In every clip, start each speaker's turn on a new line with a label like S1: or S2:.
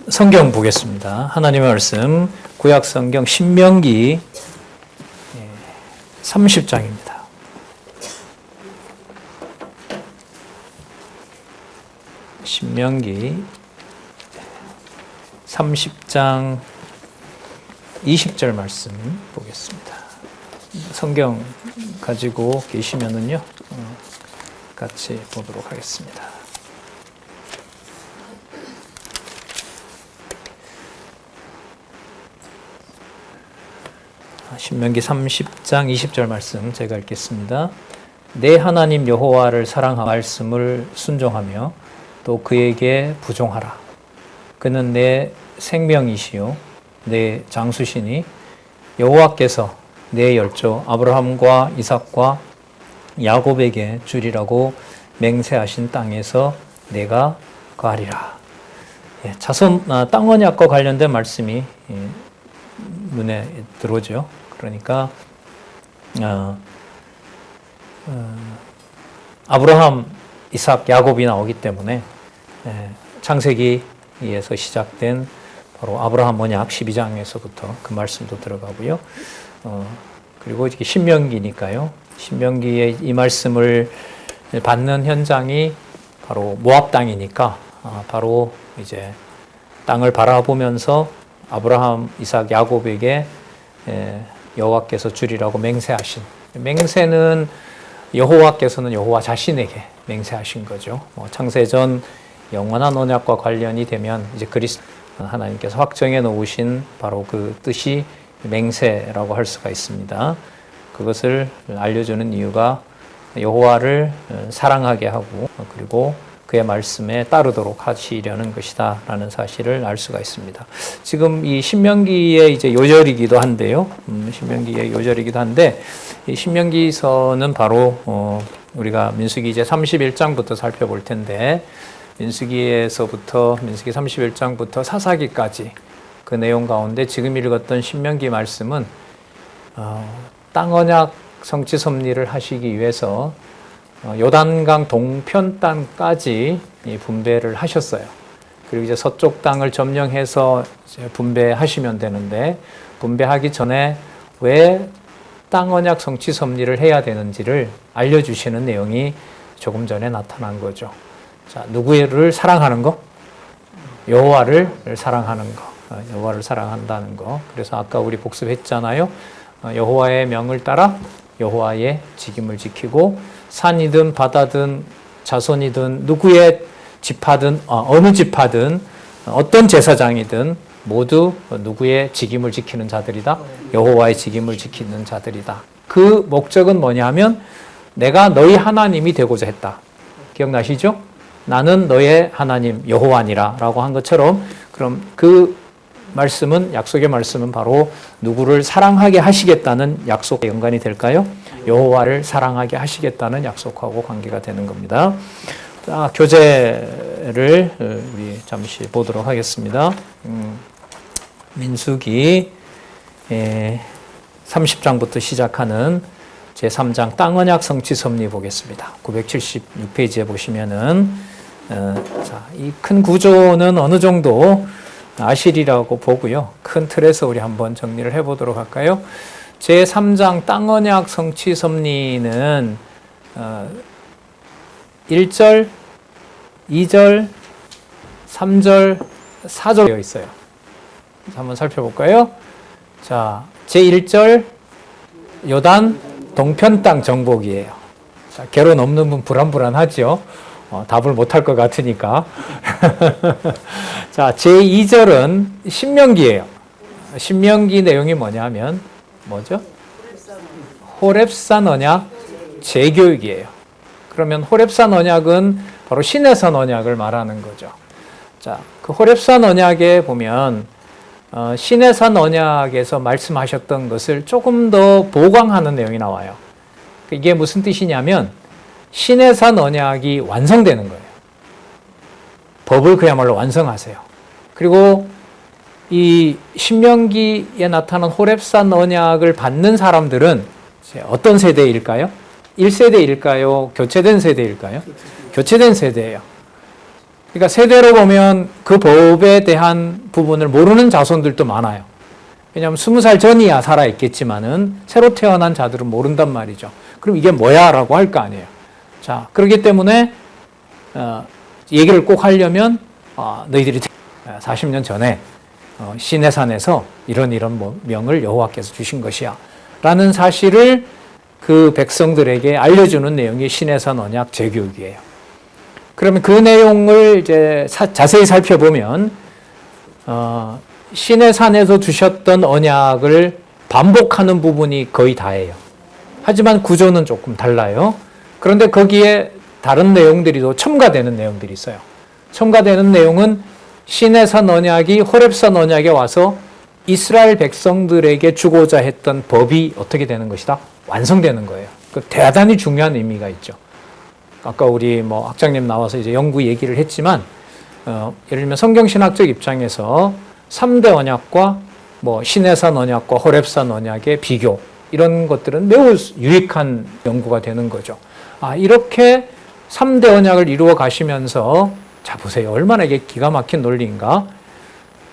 S1: 성경 보겠습니다. 하나님의 말씀 구약 성경 신명기 30장입니다. 신명기 30장 20절 말씀 보겠습니다. 성경 가지고 계시면은요, 같이 보도록 하겠습니다. 신명기 30장 20절 말씀 제가 읽겠습니다. 내 하나님 여호와를 사랑하며 말씀을 순종하며 또 그에게 부종하라. 그는 내 생명이시요 내 장수시니 여호와께서 내 열조 아브라함과 이삭과 야곱에게 주리라고 맹세하신 땅에서 내가 거하리라. 자손 땅 언약과 관련된 말씀이 눈에 들어오죠. 그러니까 아브라함, 이삭, 야곱이 나오기 때문에 창세기에서 시작된 바로 아브라함 언약 12장에서부터 그 말씀도 들어가고요. 그리고 이게 신명기니까요. 신명기의 이 말씀을 받는 현장이 바로 모압 땅이니까 바로 이제 땅을 바라보면서 아브라함, 이삭, 야곱에게 여호와께서 주리라고 맹세하신, 맹세는 여호와께서는 여호와 자신에게 맹세하신 거죠. 창세전 영원한 언약과 관련이 되면 이제 그리스도 하나님께서 확정해 놓으신 바로 그 뜻이 맹세라고 할 수가 있습니다. 그것을 알려주는 이유가 여호와를 사랑하게 하고 그리고 그의 말씀에 따르도록 하시려는 것이다 라는 사실을 알 수가 있습니다. 지금 이 신명기의 이제 요절이기도 한데요. 신명기의 요절이기도 한데 이 신명기서는 바로 우리가 민수기 이제 31장부터 살펴볼 텐데 민수기에서부터 민수기 31장부터 사사기까지 그 내용 가운데 지금 읽었던 신명기 말씀은 땅 언약 성취 섭리를 하시기 위해서 요단강 동편 땅까지 분배를 하셨어요. 그리고 이제 서쪽 땅을 점령해서 이제 분배하시면 되는데 분배하기 전에 왜 땅 언약 성취 섭리를 해야 되는지를 알려주시는 내용이 조금 전에 나타난 거죠. 자, 누구를 사랑하는 거? 여호와를 사랑하는 거. 여호와를 사랑한다는 거. 그래서 아까 우리 복습했잖아요. 여호와의 명을 따라 여호와의 직임을 지키고 산이든 바다든 자손이든 누구의 지파든 어느 지파든 어떤 제사장이든 모두 누구의 직임을 지키는 자들이다. 여호와의 직임을 지키는 자들이다. 그 목적은 뭐냐면 내가 너희 하나님이 되고자 했다. 기억나시죠? 나는 너의 하나님 여호와니라 라고 한 것처럼 그럼 그 말씀은 약속의 말씀은 바로 누구를 사랑하게 하시겠다는 약속과 연관이 될까요? 여호와를 사랑하게 하시겠다는 약속하고 관계가 되는 겁니다. 자, 교재를 우리 잠시 보도록 하겠습니다. 민수기 30장부터 시작하는 제3장 땅 언약 성취 섭리 보겠습니다. 976페이지에 보시면은 이 큰 구조는 어느 정도 아시리라고 보고요. 큰 틀에서 우리 한번 정리를 해보도록 할까요? 제3장 땅 언약 성취 섭리는 1절, 2절, 3절, 4절 되어 있어요. 한번 살펴볼까요? 자, 제1절 요단 동편 땅 정복이에요. 자, 개론 없는 분 불안불안하죠? 답을 못할 것 같으니까. 자, 제2절은 신명기예요. 신명기 내용이 뭐냐면 뭐죠? 호렙산 언약 재교육이에요. 그러면 호렙산 언약은 바로 시내산 언약을 말하는 거죠. 자, 그 호렙산 언약에 보면 시내산 언약에서 말씀하셨던 것을 조금 더 보강하는 내용이 나와요. 이게 무슨 뜻이냐면 시내산 언약이 완성되는 거예요. 법을 그야말로 완성하세요. 그리고 이 신명기에 나타난 호렙산 언약을 받는 사람들은 어떤 세대일까요? 1세대일까요? 교체된 세대일까요? 교체된 세대예요. 그러니까 세대로 보면 그 법에 대한 부분을 모르는 자손들도 많아요. 왜냐하면 20살 전이야 살아있겠지만은 새로 태어난 자들은 모른단 말이죠. 그럼 이게 뭐야? 라고 할 거 아니에요. 자, 그렇기 때문에 얘기를 꼭 하려면 너희들이 40년 전에 시내산에서 이런 명을 여호와께서 주신 것이야 라는 사실을 그 백성들에게 알려주는 내용이 시내산 언약 재교육이에요. 그러면 그 내용을 이제 자세히 살펴보면 시내산에서 주셨던 언약을 반복하는 부분이 거의 다예요. 하지만 구조는 조금 달라요. 그런데 거기에 다른 내용들이 첨가되는 내용들이 있어요. 첨가되는 내용은 시내산 언약이 호렙산 언약에 와서 이스라엘 백성들에게 주고자 했던 법이 어떻게 되는 것이다? 완성되는 거예요. 그 대단히 중요한 의미가 있죠. 아까 우리 학장님 나와서 이제 연구 얘기를 했지만, 예를 들면 성경신학적 입장에서 3대 언약과 시내산 언약과 호렙산 언약의 비교, 이런 것들은 매우 유익한 연구가 되는 거죠. 이렇게 3대 언약을 이루어 가시면서, 자, 보세요. 얼마나 이게 기가 막힌 논리인가.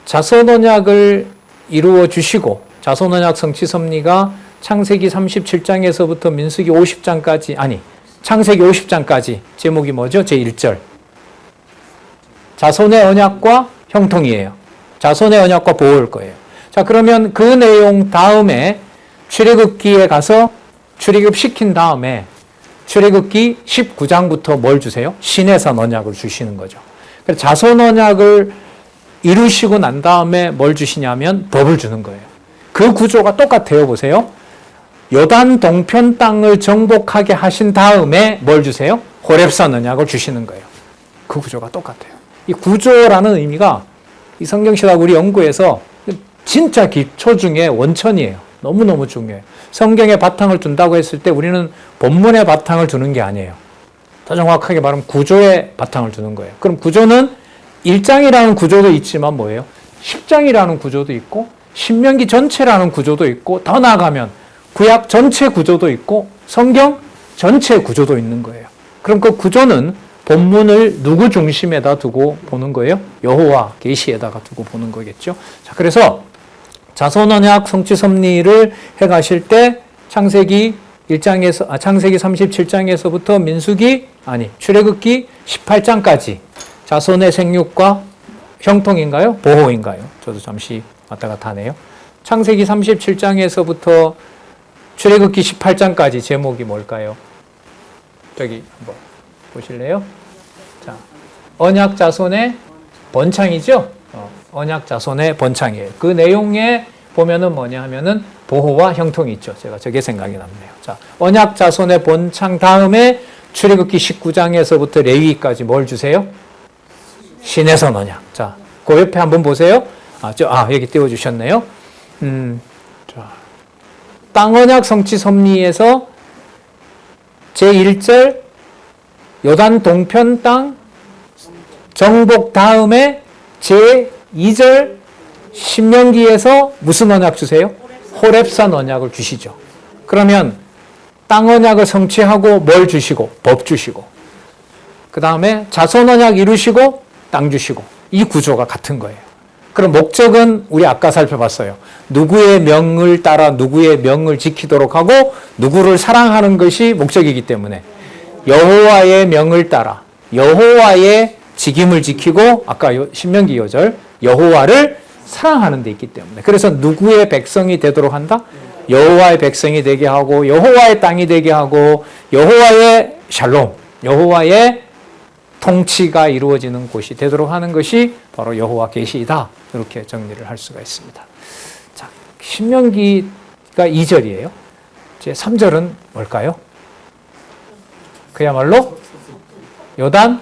S1: 자손 언약을 이루어 주시고, 자손 언약 성취 섭리가 창세기 37장에서부터 민수기 50장까지, 창세기 50장까지 제목이 뭐죠? 제1절. 자손의 언약과 형통이에요. 자손의 언약과 보호일 거예요. 자, 그러면 그 내용 다음에 출애굽기에 가서 출애굽시킨 다음에 출애굽기 19장부터 뭘 주세요? 시내산 언약을 주시는 거죠. 그래서 자손 언약을 이루시고 난 다음에 뭘 주시냐면 법을 주는 거예요. 그 구조가 똑같아요. 보세요. 요단 동편 땅을 정복하게 하신 다음에 뭘 주세요? 호렙산 언약을 주시는 거예요. 그 구조가 똑같아요. 이 구조라는 의미가 이 성경신학 우리 연구에서 진짜 기초 중에 원천이에요. 너무너무 중요해요. 성경의 바탕을 둔다고 했을 때 우리는 본문의 바탕을 두는 게 아니에요. 더 정확하게 말하면 구조의 바탕을 두는 거예요. 그럼 구조는 1장이라는 구조도 있지만 뭐예요? 10장이라는 구조도 있고 신명기 전체라는 구조도 있고 더 나아가면 구약 전체 구조도 있고 성경 전체 구조도 있는 거예요. 그럼 그 구조는 본문을 누구 중심에다 두고 보는 거예요? 여호와 계시에다가 두고 보는 거겠죠. 자, 그래서 자손 언약 성취 섭리를 해 가실 때 창세기 37장에서부터 출애굽기 18장까지 자손의 생육과 형통인가요? 보호인가요? 저도 잠시 왔다 갔다 하네요. 창세기 37장에서부터 출애굽기 18장까지 제목이 뭘까요? 저기 한번 보실래요? 자, 언약 자손의 번창이죠? 언약 자손의 번창이에요. 그 내용에 보면은 뭐냐 하면은 보호와 형통이 있죠. 제가 저게 생각이 났네요. 자, 언약 자손의 번창 다음에 출애굽기 19장에서부터 레위기까지 뭘 주세요? 시내산 언약. 자, 그 옆에 한번 보세요. 여기 띄워주셨네요. 자, 땅 언약 성취 섭리에서 제1절 요단 동편 땅 정복 다음에 제2절 신명기에서 무슨 언약 주세요? 호렙산 언약을 주시죠. 그러면 땅 언약을 성취하고 뭘 주시고? 법 주시고. 그 다음에 자손 언약 이루시고 땅 주시고. 이 구조가 같은 거예요. 그럼 목적은 우리 아까 살펴봤어요. 누구의 명을 따라 누구의 명을 지키도록 하고 누구를 사랑하는 것이 목적이기 때문에 여호와의 명을 따라 여호와의 직임을 지키고 아까 신명기 2절 여호와를 사랑하는 데 있기 때문에 그래서 누구의 백성이 되도록 한다? 여호와의 백성이 되게 하고 여호와의 땅이 되게 하고 여호와의 샬롬, 여호와의 통치가 이루어지는 곳이 되도록 하는 것이 바로 여호와 계시이다. 이렇게 정리를 할 수가 있습니다. 자, 신명기가 2절이에요. 이제 3절은 뭘까요? 그야말로 요단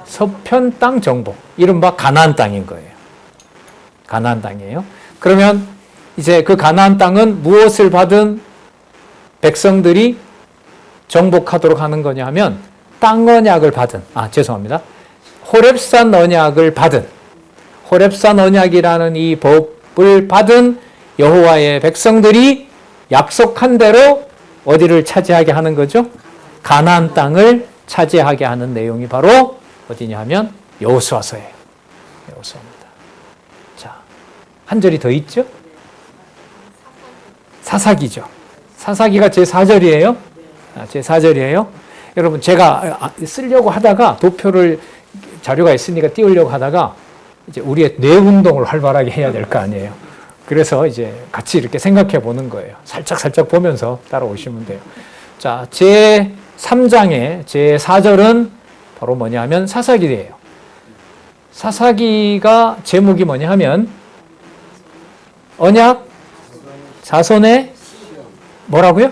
S1: 서편 땅 정복, 이른바 가나안 땅인 거예요. 가나안 땅이에요. 그러면 이제 그 가나안 땅은 무엇을 받은 백성들이 정복하도록 하는 거냐 하면 땅 언약을 받은, 호렙산 언약을 받은, 호렙산 언약이라는 이 법을 받은 여호와의 백성들이 약속한 대로 어디를 차지하게 하는 거죠? 가나안 땅을 차지하게 하는 내용이 바로 어디냐 하면 여호수아서예요. 여호수아입니다. 자, 한 절이 더 있죠? 사사기죠. 사사기가 제 4절이에요. 제 4절이에요. 여러분, 제가 쓰려고 하다가 도표를 자료가 있으니까 띄우려고 하다가 이제 우리의 뇌 운동을 활발하게 해야 될 거 아니에요. 그래서 이제 같이 이렇게 생각해 보는 거예요. 살짝 보면서 따라오시면 돼요. 자, 제 3장의 제 4절은 바로 뭐냐 하면 사사기예요. 사사기가 제목이 뭐냐 하면 언약 자손의 뭐라고요?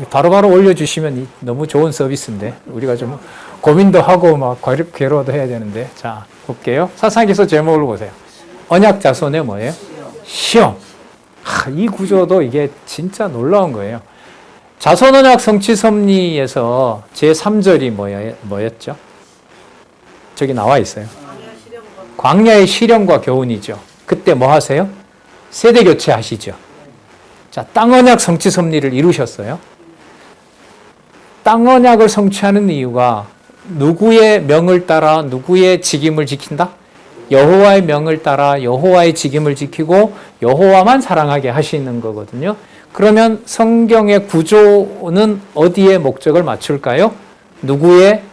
S1: 바로바로 올려주시면 너무 좋은 서비스인데 우리가 좀 고민도 하고 막 괴로워도 해야 되는데, 자 볼게요. 사사기서 제목을 보세요. 언약 자손의 뭐예요? 시험. 이 구조도 이게 진짜 놀라운 거예요. 자손 언약 성취 섭리에서 제 3절이 뭐였죠? 저기 나와 있어요. 광야의 시련과 교훈이죠. 그때 뭐 하세요? 세대 교체 하시죠. 자, 땅 언약 성취 섭리를 이루셨어요. 땅 언약을 성취하는 이유가 누구의 명을 따라 누구의 직임을 지킨다? 여호와의 명을 따라 여호와의 직임을 지키고 여호와만 사랑하게 하시는 거거든요. 그러면 성경의 구조는 어디에 목적을 맞출까요? 누구의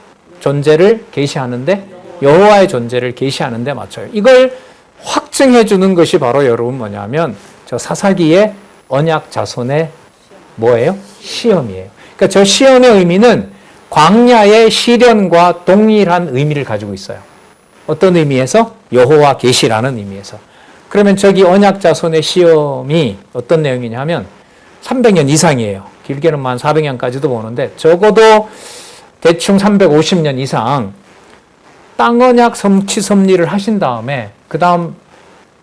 S1: 존재를 계시하는데? 여호와의 존재를 계시하는 데 맞춰요. 이걸 확증해 주는 것이 바로 여러분 뭐냐면 저 사사기의 언약 자손의 뭐예요? 시험이에요. 그러니까 저 시험의 의미는 광야의 시련과 동일한 의미를 가지고 있어요. 어떤 의미에서? 여호와 계시라는 의미에서. 그러면 저기 언약 자손의 시험이 어떤 내용이냐면 300년 이상이에요. 길게는 한 400년까지도 보는데 적어도 대충 350년 이상 땅 언약 성취 섭리를 하신 다음에 그 다음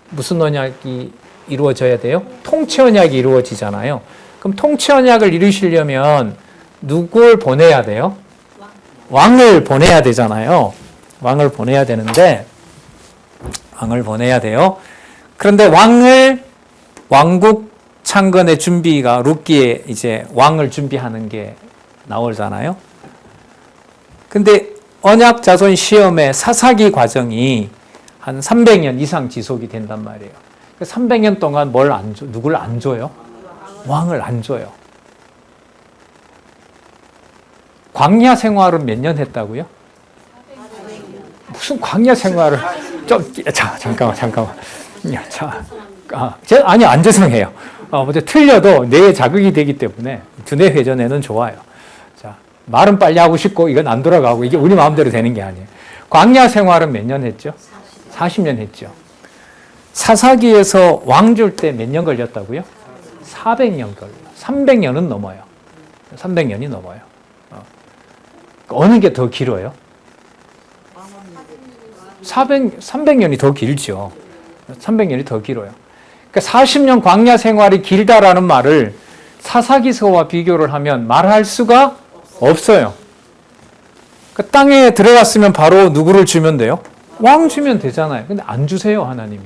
S1: 무슨 언약이 이루어져야 돼요? 통치 언약이 이루어지잖아요. 그럼 통치 언약을 이루시려면 누굴 보내야 돼요? 왕을 보내야 되잖아요. 왕을 보내야 되는데 왕을 보내야 돼요. 그런데 왕국 창건의 준비가 룻기에 이제 왕을 준비하는 게 나오잖아요. 근데 언약 자손 시험의 사사기 과정이 한 300년 이상 지속이 된단 말이에요. 300년 동안 누굴 안 줘요? 왕을 안 줘요. 광야 생활은 몇 년 했다고요? 무슨 광야 생활을 잠깐만. 아니 안 죄송해요. 틀려도 뇌에 자극이 되기 때문에 두뇌 회전에는 좋아요. 자, 말은 빨리 하고 싶고 이건 안 돌아가고 이게 우리 마음대로 되는 게 아니에요. 광야 생활은 몇 년 했죠? 40년 했죠. 사사기에서 왕 줄 때 몇 년 걸렸다고요? 400년 걸려요. 300년은 넘어요. 300년이 넘어요. 어느 게 더 길어요? 300년이 더 길죠. 300년이 더 길어요. 그러니까 40년 광야 생활이 길다라는 말을 사사기서와 비교를 하면 말할 수가 없어요. 그 땅에 들어갔으면 바로 누구를 주면 돼요? 왕 주면 되잖아요. 근데 안 주세요, 하나님이.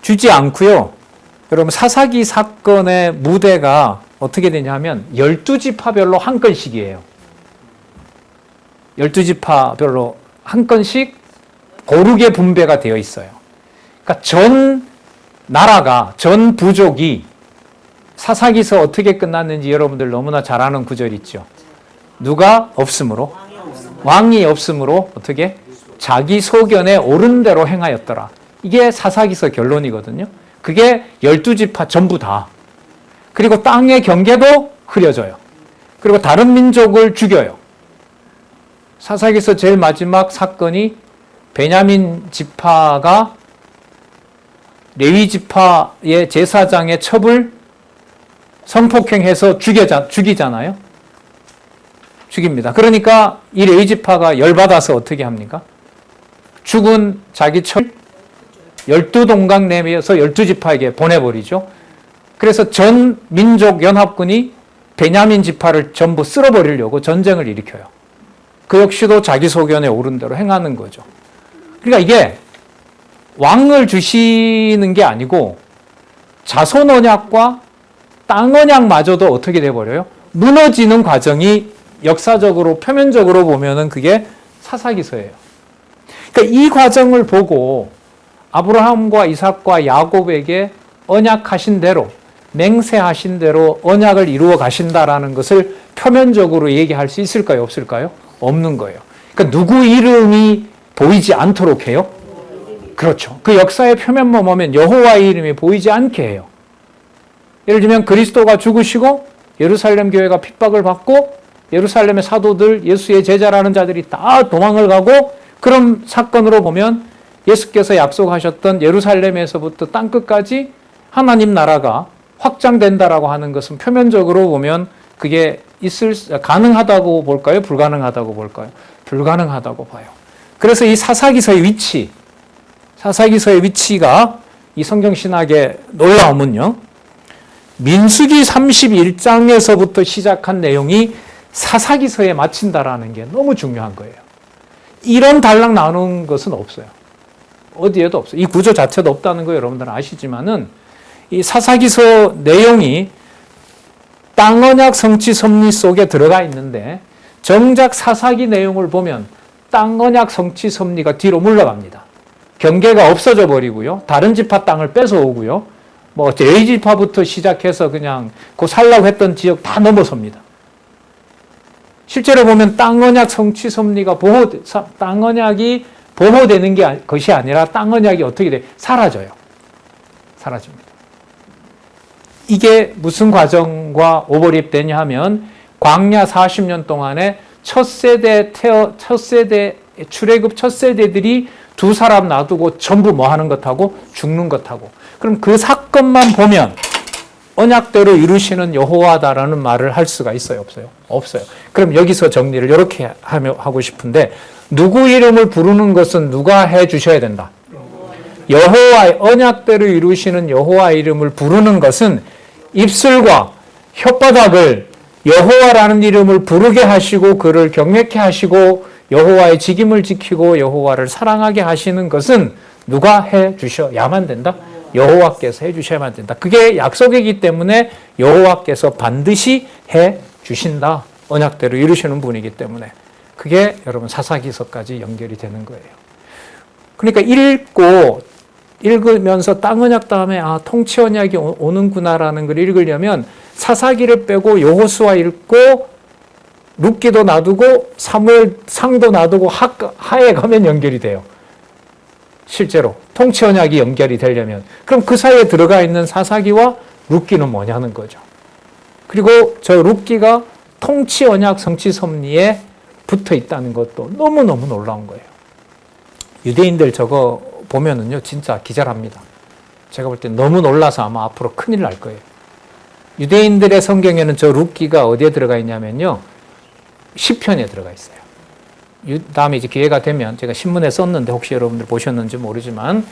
S1: 주지 않고요. 여러분, 사사기 사건의 무대가 어떻게 되냐면 12지파별로 한 건씩이에요. 12지파별로 한 건씩 고르게 분배가 되어 있어요. 그러니까 전 나라가, 전 부족이 사사기서 어떻게 끝났는지 여러분들 너무나 잘 아는 구절 있죠. 누가 없으므로? 왕이 없으므로 어떻게? 자기 소견에 옳은 대로 행하였더라. 이게 사사기서 결론이거든요. 그게 12지파 전부 다. 그리고 땅의 경계도 흐려져요. 그리고 다른 민족을 죽여요. 사사기서 제일 마지막 사건이 베냐민 지파가 레위 지파의 제사장의 첩을 성폭행해서 죽이잖아요. 죽입니다. 그러니까 이 레위 지파가 열받아서 어떻게 합니까? 죽은 자기 첩을 12동강 내에서 12지파에게 보내버리죠. 그래서 전 민족 연합군이 베냐민 지파를 전부 쓸어버리려고 전쟁을 일으켜요. 그 역시도 자기 소견에 옳은 대로 행하는 거죠. 그러니까 이게 왕을 주시는 게 아니고 자손 언약과 땅 언약마저도 어떻게 돼버려요? 무너지는 과정이 역사적으로 표면적으로 보면은 그게 사사기서예요. 그러니까 이 과정을 보고 아브라함과 이삭과 야곱에게 언약하신 대로, 맹세하신 대로 언약을 이루어 가신다라는 것을 표면적으로 얘기할 수 있을까요? 없을까요? 없는 거예요. 그러니까 누구 이름이 보이지 않도록 해요? 그렇죠. 그 역사의 표면만 보면 여호와의 이름이 보이지 않게 해요. 예를 들면 그리스도가 죽으시고 예루살렘 교회가 핍박을 받고 예루살렘의 사도들, 예수의 제자라는 자들이 다 도망을 가고, 그런 사건으로 보면 예수께서 약속하셨던 예루살렘에서부터 땅끝까지 하나님 나라가 확장된다라고 하는 것은 표면적으로 보면 그게 가능하다고 볼까요? 불가능하다고 볼까요? 불가능하다고 봐요. 그래서 이 사사기서의 위치가 이 성경신학의 놀라움은요, 민수기 31장에서부터 시작한 내용이 사사기서에 마친다라는 게 너무 중요한 거예요. 이런 단락 나누는 것은 없어요. 어디에도 없어요. 이 구조 자체도 없다는 거 여러분들은 아시지만은, 이 사사기서 내용이 땅언약 성취 섭리 속에 들어가 있는데, 정작 사사기 내용을 보면 땅언약 성취 섭리가 뒤로 물러갑니다. 경계가 없어져 버리고요. 다른 지파 땅을 뺏어오고요. 제이지파부터 시작해서 그냥 그 살라고 했던 지역 다 넘어섭니다. 실제로 보면 땅언약 성취 섭리가 땅언약이 보호되는 것이 아니라 땅언약이 어떻게 돼? 사라져요. 사라집니다. 이게 무슨 과정과 오버랩되냐 하면, 광야 40년 동안에 첫 세대 출애굽 첫 세대들이 두 사람 놔두고 전부 뭐 하는 것하고 죽는 것하고, 그럼 그 사건만 보면 언약대로 이루시는 여호와다라는 말을 할 수가 있어요? 없어요? 없어요. 그럼 여기서 정리를 이렇게 하고 싶은데, 누구 이름을 부르는 것은 누가 해 주셔야 된다? 여호와의 언약대로 이루시는 여호와 이름을 부르는 것은 입술과 혓바닥을 여호와라는 이름을 부르게 하시고 그를 경외케 하시고 여호와의 직임을 지키고 여호와를 사랑하게 하시는 것은 누가 해 주셔야만 된다? 여호와께서 해 주셔야만 된다. 그게 약속이기 때문에 여호와께서 반드시 해 주신다. 언약대로 이루시는 분이기 때문에. 그게 여러분 사사기서까지 연결이 되는 거예요. 그러니까 읽으면서 땅언약 다음에 통치언약이 오는구나라는 걸 읽으려면 사사기를 빼고 여호수아 읽고 룻기도 놔두고 사무엘 상도 놔두고 하에 가면 연결이 돼요. 실제로 통치언약이 연결이 되려면. 그럼 그 사이에 들어가 있는 사사기와 룻기는 뭐냐는 거죠. 그리고 저 룻기가 통치언약 성취섭리에 붙어 있다는 것도 너무너무 놀라운 거예요. 유대인들 저거 보면은요, 진짜 기절합니다. 제가 볼 때 너무 놀라서 아마 앞으로 큰일 날 거예요. 유대인들의 성경에는 저 룻기가 어디에 들어가 있냐면요, 시편에 들어가 있어요. 다음에 이제 기회가 되면 제가 신문에 썼는데 혹시 여러분들 보셨는지 모르지만,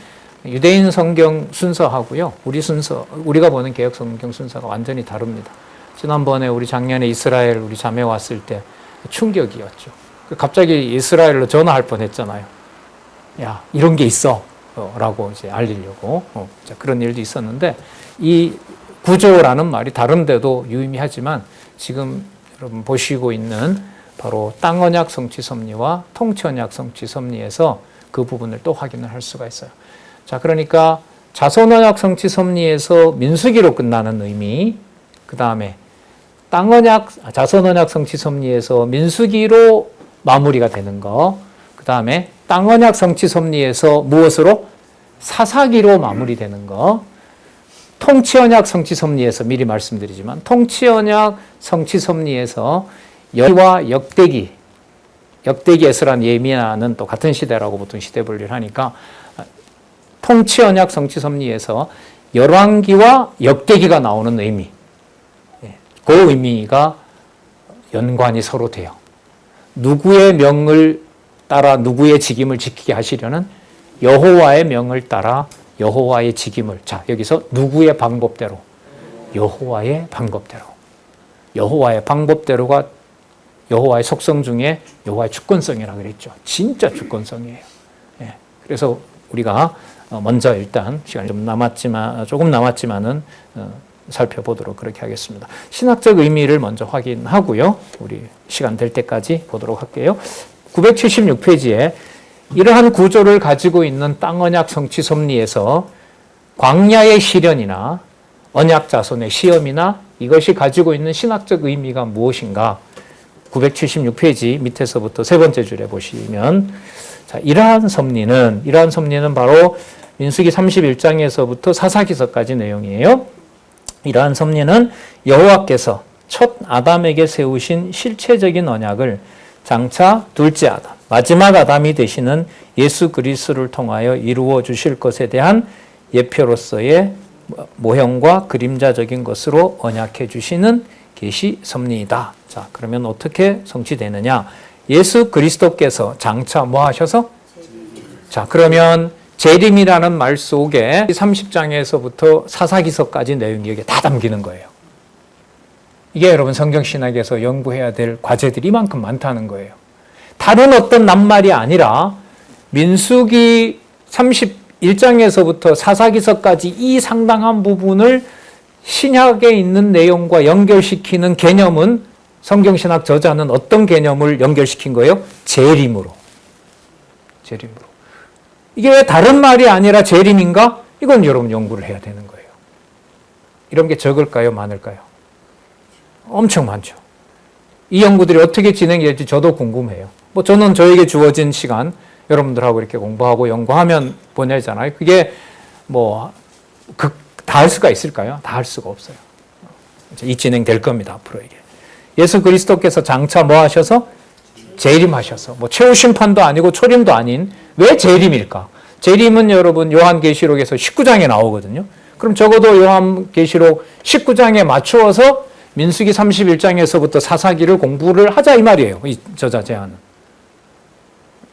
S1: 유대인 성경 순서하고요, 우리가 보는 개역 성경 순서가 완전히 다릅니다. 지난번에 우리 작년에 이스라엘 우리 자매 왔을 때 충격이었죠. 갑자기 이스라엘로 전화할 뻔했잖아요. 야, 이런 게 있어 라고 이제 알리려고. 그런 일도 있었는데, 이 구조라는 말이 다른 데도 유의미하지만 지금 여러분 보시고 있는 바로 땅언약 성취 섭리와 통치언약 성취 섭리에서 그 부분을 또 확인을 할 수가 있어요. 자, 그러니까 자손언약 성취 섭리에서 민수기로 끝나는 의미, 그 다음에 자손언약 성취 섭리에서 민수기로 마무리가 되는 거, 그 다음에 땅언약 성취 섭리에서 무엇으로? 사사기로 마무리되는 거, 통치언약 성취 섭리에서 미리 말씀드리지만 통치언약 성취 섭리에서 여리와 역대기 에스라는 예미야는 또 같은 시대라고 보통 시대 분리를 하니까, 통치언약 성취 섭리에서 열왕기와 역대기가 나오는 의미, 그 의미가 연관이 서로 돼요. 누구의 명을 따라 누구의 직임을 지키게 하시려는 여호와의 명을 따라 여호와의 직임을, 자, 여기서 누구의 방법대로? 여호와의 방법대로. 여호와의 방법대로가 여호와의 속성 중에 여호와의 주권성이라고 그랬죠. 진짜 주권성이에요. 그래서 우리가 먼저 일단 시간이 조금 남았지만은 살펴보도록 그렇게 하겠습니다. 신학적 의미를 먼저 확인하고요. 우리 시간 될 때까지 보도록 할게요. 976페이지에 이러한 구조를 가지고 있는 땅 언약 성취 섭리에서 광야의 시련이나 언약 자손의 시험이나 이것이 가지고 있는 신학적 의미가 무엇인가? 976페이지 밑에서부터 세 번째 줄에 보시면, 자, 이러한 섭리는 바로 민수기 31장에서부터 사사기서까지 내용이에요. 이러한 섭리는 여호와께서 첫 아담에게 세우신 실체적인 언약을 장차 둘째 아담, 마지막 아담이 되시는 예수 그리스도를 통하여 이루어 주실 것에 대한 예표로서의 모형과 그림자적인 것으로 언약해 주시는 계시 섭리이다. 자, 그러면 어떻게 성취되느냐? 예수 그리스도께서 장차 뭐 하셔서? 자, 그러면 재림이라는 말 속에 30장에서부터 사사기서까지 내용이 여기에 다 담기는 거예요. 이게 여러분 성경신학에서 연구해야 될 과제들이 이만큼 많다는 거예요. 다른 어떤 낱말이 아니라 민수기 31장에서부터 사사기서까지 이 상당한 부분을 신약에 있는 내용과 연결시키는 개념은 성경신학 저자는 어떤 개념을 연결시킨 거예요? 재림으로. 재림으로. 이게 왜 다른 말이 아니라 재림인가? 이건 여러분 연구를 해야 되는 거예요. 이런 게 적을까요? 많을까요? 엄청 많죠. 이 연구들이 어떻게 진행이 될지 저도 궁금해요. 뭐 저는 저에게 주어진 시간 여러분들하고 이렇게 공부하고 연구하면 보내잖아요. 그게 뭐 다 할 수가 있을까요? 다 할 수가 없어요. 이 진행될 겁니다. 앞으로 이게. 예수 그리스도께서 장차 뭐 하셔서? 재림하셔서. 뭐 최후 심판도 아니고 초림도 아닌 왜 재림일까? 재림은 여러분 요한계시록에서 19장에 나오거든요. 그럼 적어도 요한계시록 19장에 맞추어서 민수기 31장에서부터 사사기를 공부를 하자 이 말이에요. 이 저자 제안은.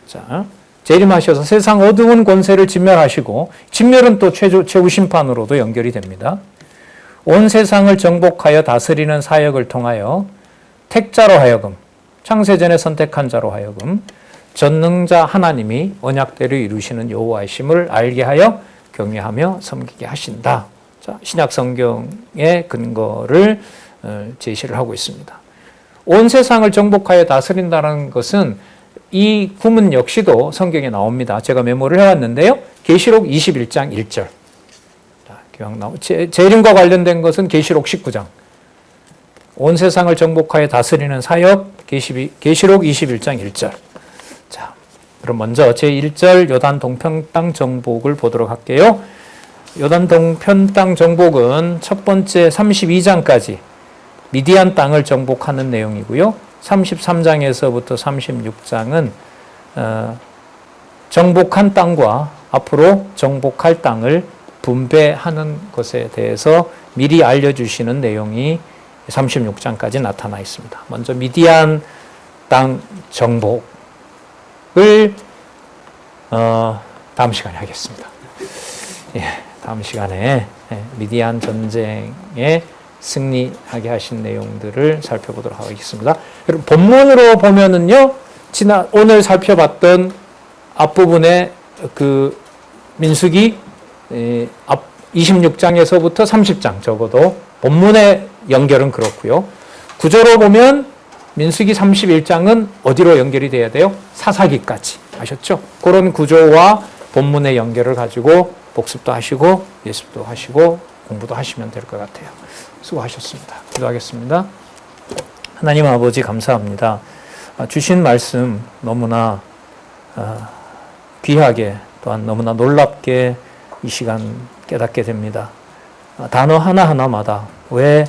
S1: 자, 재림하셔서 세상 어두운 권세를 진멸하시고, 진멸은 또 최후 심판으로도 연결이 됩니다. 온 세상을 정복하여 다스리는 사역을 통하여 택자로 하여금, 창세전에 선택한 자로 하여금 전능자 하나님이 언약대로 이루시는 여호와이심을 알게 하여 경외하며 섬기게 하신다. 자, 신약 성경의 근거를 제시를 하고 있습니다. 온 세상을 정복하여 다스린다는 것은 이 구문 역시도 성경에 나옵니다. 제가 메모를 해왔는데요. 계시록 21장 1절. 재림과 관련된 것은 계시록 19장. 온 세상을 정복하여 다스리는 사역, 계시록 21장 1절. 자, 그럼 먼저 제1절 요단 동편 땅 정복을 보도록 할게요. 요단 동편 땅 정복은 첫 번째 32장까지 미디안 땅을 정복하는 내용이고요. 33장에서부터 36장은 정복한 땅과 앞으로 정복할 땅을 분배하는 것에 대해서 미리 알려주시는 내용이 36장까지 나타나 있습니다. 먼저 미디안 땅 정복을 다음 시간에 하겠습니다. 예, 다음 시간에 미디안 전쟁에 승리하게 하신 내용들을 살펴보도록 하겠습니다. 여러분, 본문으로 보면은요, 오늘 살펴봤던 앞부분의 그 민수기 26장에서부터 30장 적어도 본문의 연결은 그렇고요. 구조로 보면 민수기 31장은 어디로 연결이 돼야 돼요? 사사기까지. 아셨죠? 그런 구조와 본문의 연결을 가지고 복습도 하시고 예습도 하시고 공부도 하시면 될 것 같아요. 수고하셨습니다. 기도하겠습니다. 하나님 아버지 감사합니다. 주신 말씀 너무나 귀하게 또한 너무나 놀랍게 이 시간 깨닫게 됩니다. 단어 하나하나마다 왜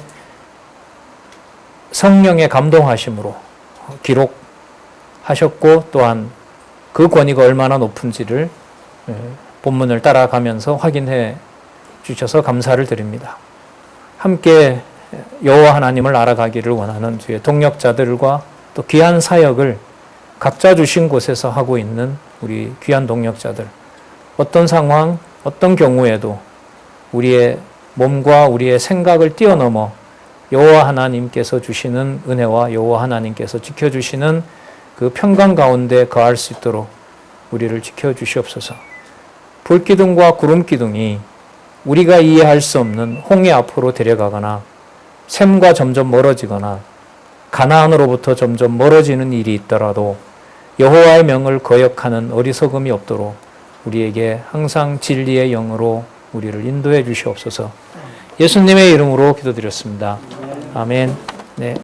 S1: 성령의 감동하심으로 기록하셨고 또한 그 권위가 얼마나 높은지를 본문을 따라가면서 확인해 주셔서 감사를 드립니다. 함께 여호와 하나님을 알아가기를 원하는 주의 동역자들과 또 귀한 사역을 각자 주신 곳에서 하고 있는 우리 귀한 동역자들, 어떤 상황, 어떤 경우에도 우리의 몸과 우리의 생각을 뛰어넘어 여호와 하나님께서 주시는 은혜와 여호와 하나님께서 지켜주시는 그 평강 가운데 거할 수 있도록 우리를 지켜주시옵소서. 불기둥과 구름기둥이 우리가 이해할 수 없는 홍해 앞으로 데려가거나 샘과 점점 멀어지거나 가나안으로부터 점점 멀어지는 일이 있더라도 여호와의 명을 거역하는 어리석음이 없도록 우리에게 항상 진리의 영으로 우리를 인도해 주시옵소서. 예수님의 이름으로 기도드렸습니다. 아멘. 네.